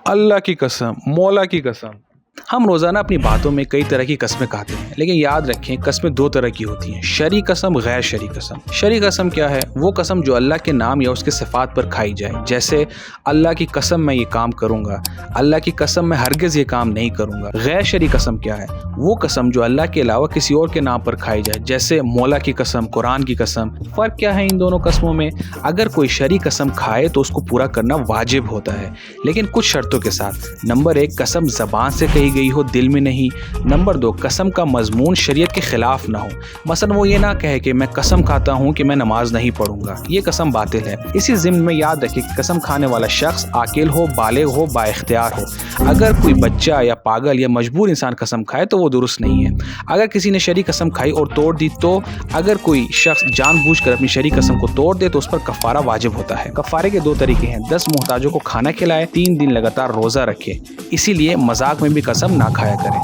اللہ کی قسم، مولا کی قسم۔ ہم روزانہ اپنی باتوں میں کئی طرح کی قسمیں کھاتے ہیں، لیکن یاد رکھیں قسمیں دو طرح کی ہوتی ہیں، شرعی قسم، غیر شرعی قسم۔ شرعی قسم کیا ہے؟ وہ قسم جو اللہ کے نام یا اس کے صفات پر کھائی جائے، جیسے اللہ کی قسم میں یہ کام کروں گا، اللہ کی قسم میں ہرگز یہ کام نہیں کروں گا۔ غیر شرعی قسم کیا ہے؟ وہ قسم جو اللہ کے علاوہ کسی اور کے نام پر کھائی جائے، جیسے مولا کی قسم، قرآن کی قسم۔ فرق کیا ہے ان دونوں قسموں میں؟ اگر کوئی شرعی قسم کھائے تو اس کو پورا کرنا واجب ہوتا ہے، لیکن کچھ شرطوں کے ساتھ۔ نمبر 1، قسم زبان سے کہی گئی ہو، دل میں نہیں۔ نمبر 2، قسم کا مضمون شریعت کے خلاف نہ ہو، مثلا وہ یہ نہ کہے کہ میں قسم کھاتا ہوں کہ میں نماز نہیں پڑھوں گا، یہ قسم باطل ہے۔ اسی ضمن میں یاد رکھیں کہ قسم کھانے والا شخص عاقل ہو، بالغ ہو، با اختیار ہو۔ اگر کوئی بچہ یا پاگل یا مجبور انسان قسم کھائے تو وہ درست نہیں ہے۔ اگر کسی نے شرعی قسم کھائی اور توڑ دی تو اگر کوئی شخص جان بوجھ کر اپنی شرعی قسم کو توڑ دے تو اس پر کفارہ واجب ہوتا ہے۔ کفارے کے 2 طریقے ہیں: 10 محتاجوں کو کھانا کھلائے، 3 دن لگاتار روزہ رکھے۔ اسی لیے مذاق میں بھی قسم نہ کھایا کریں۔